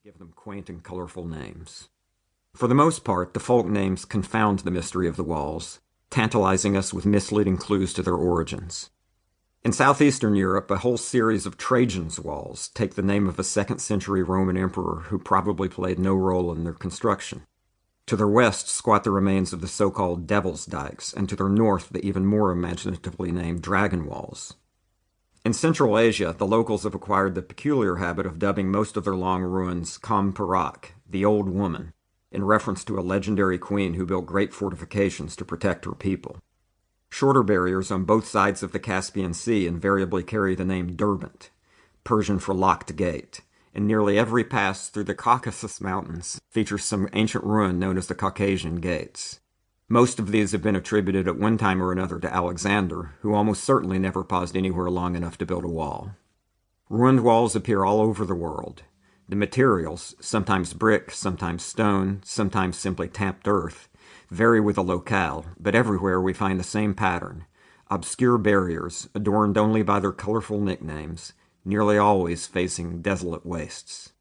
give them quaint and colorful names. For the most part, the folk names confound the mystery of the walls, tantalizing us with misleading clues to their origins. In southeastern Europe, a whole series of Trajan's walls take the name of a 2nd century Roman emperor who probably played no role in their construction. To their west squat the remains of the so-called Devil's Dykes, and to their north the even more imaginatively named Dragon Walls. In Central Asia, the locals have acquired the peculiar habit of dubbing most of their long ruins Kam Parak, the Old Woman, in reference to a legendary queen who built great fortifications to protect her people. Shorter barriers on both sides of the Caspian Sea invariably carry the name Derbent, Persian for locked gate, and nearly every pass through the Caucasus Mountains features some ancient ruin known as the Caucasian Gates. Most of these have been attributed at one time or another to Alexander, who almost certainly never paused anywhere long enough to build a wall. Ruined walls appear all over the world. The materials, sometimes brick, sometimes stone, sometimes simply tamped earth, vary with the locale, but everywhere we find the same pattern: obscure barriers, adorned only by their colorful nicknames, nearly always facing desolate wastes.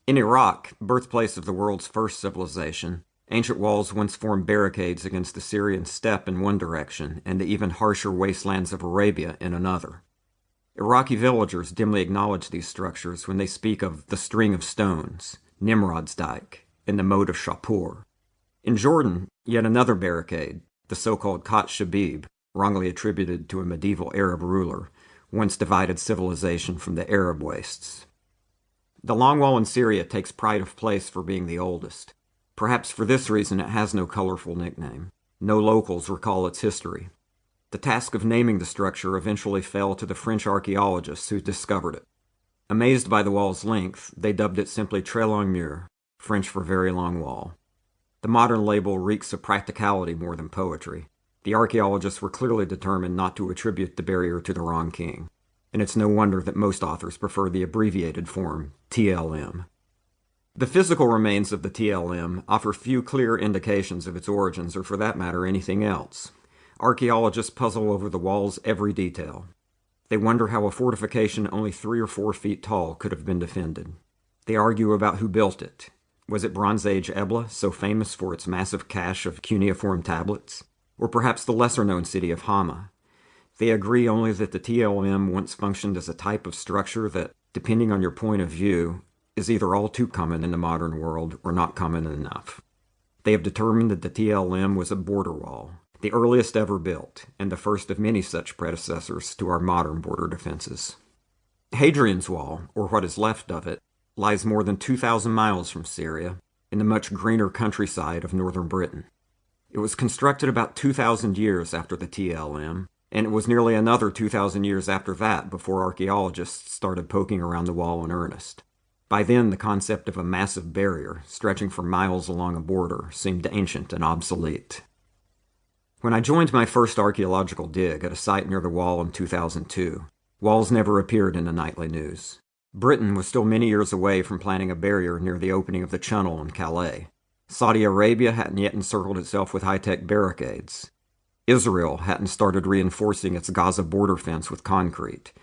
In Iraq, birthplace of the world's first civilization, ancient walls once formed barricades against the Syrian steppe in one direction and the even harsher wastelands of Arabia in another. Iraqi villagers dimly acknowledge these structures when they speak of the String of Stones, Nimrod's Dyke, and the Moat of Shapur. In Jordan, yet another barricade, the so-called Khat Shabib, wrongly attributed to a medieval Arab ruler, once divided civilization from the Arab wastes. The Long Wall in Syria takes pride of place for being the oldest. Perhaps for this reason it has no colorful nickname. No locals recall its history. The task of naming the structure eventually fell to the French archaeologists who discovered it. Amazed by the wall's length, they dubbed it simply Très Long Mur, French for Very Long Wall. The modern label reeks of practicality more than poetry. The archaeologists were clearly determined not to attribute the barrier to the wrong king, and it's no wonder that most authors prefer the abbreviated form, TLM. The physical remains of the TLM offer few clear indications of its origins, or for that matter, anything else. Archaeologists puzzle over the wall's every detail. They wonder how a fortification only 3 or 4 feet tall could have been defended. They argue about who built it. Was it Bronze Age Ebla, so famous for its massive cache of cuneiform tablets? Or perhaps the lesser-known city of Hama? They agree only that the TLM once functioned as a type of structure that, depending on your point of view, is either all too common in the modern world or not common enough. They have determined that the TLM was a border wall, the earliest ever built, and the first of many such predecessors to our modern border defenses. Hadrian's Wall, or what is left of it, lies more than 2,000 miles from Syria, in the much greener countryside of northern Britain. It was constructed about 2,000 years after the TLM, and it was nearly another 2,000 years after that before archaeologists started poking around the wall in earnest. By then, the concept of a massive barrier, stretching for miles along a border, seemed ancient and obsolete. When I joined my first archaeological dig at a site near the wall in 2002, walls never appeared in the nightly news. Britain was still many years away from planting a barrier near the opening of the Channel in Calais. Saudi Arabia hadn't yet encircled itself with high-tech barricades. Israel hadn't started reinforcing its Gaza border fence with concrete.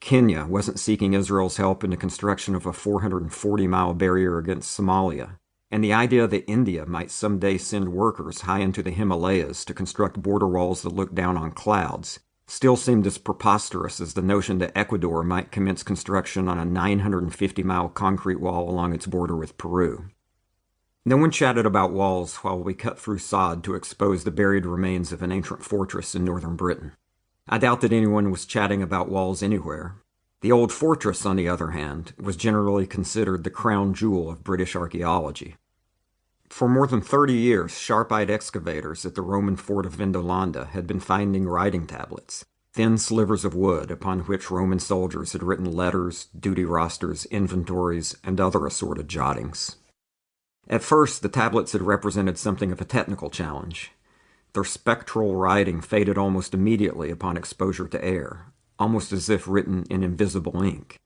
Kenya wasn't seeking Israel's help in the construction of a 440-mile barrier against Somalia. And the idea that India might someday send workers high into the Himalayas to construct border walls that looked down on clouds still seemed as preposterous as the notion that Ecuador might commence construction on a 950-mile concrete wall along its border with Peru. No one chatted about walls while we cut through sod to expose the buried remains of an ancient fortress in northern Britain. I doubt that anyone was chatting about walls anywhere. The old fortress, on the other hand, was generally considered the crown jewel of British archaeology. For more than 30 years, sharp-eyed excavators at the Roman fort of Vindolanda had been finding writing tablets, thin slivers of wood upon which Roman soldiers had written letters, duty rosters, inventories, and other assorted jottings. At first, the tablets had represented something of a technical challenge. Their spectral writing faded almost immediately upon exposure to air, almost as if written in invisible ink.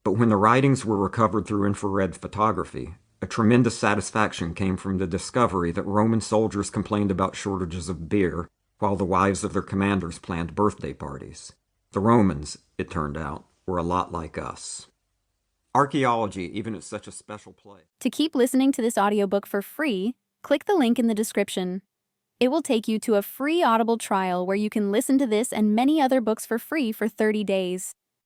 But when the writings were recovered through infrared photography, a tremendous satisfaction came from the discovery that Roman soldiers complained about shortages of beer, while the wives of their commanders planned birthday parties. The Romans, it turned out, were a lot like us. Archaeology, even at such a special place. To keep listening to this audiobook for free, click the link in the description. It will take you to a free Audible trial where you can listen to this and many other books for free for 30 days.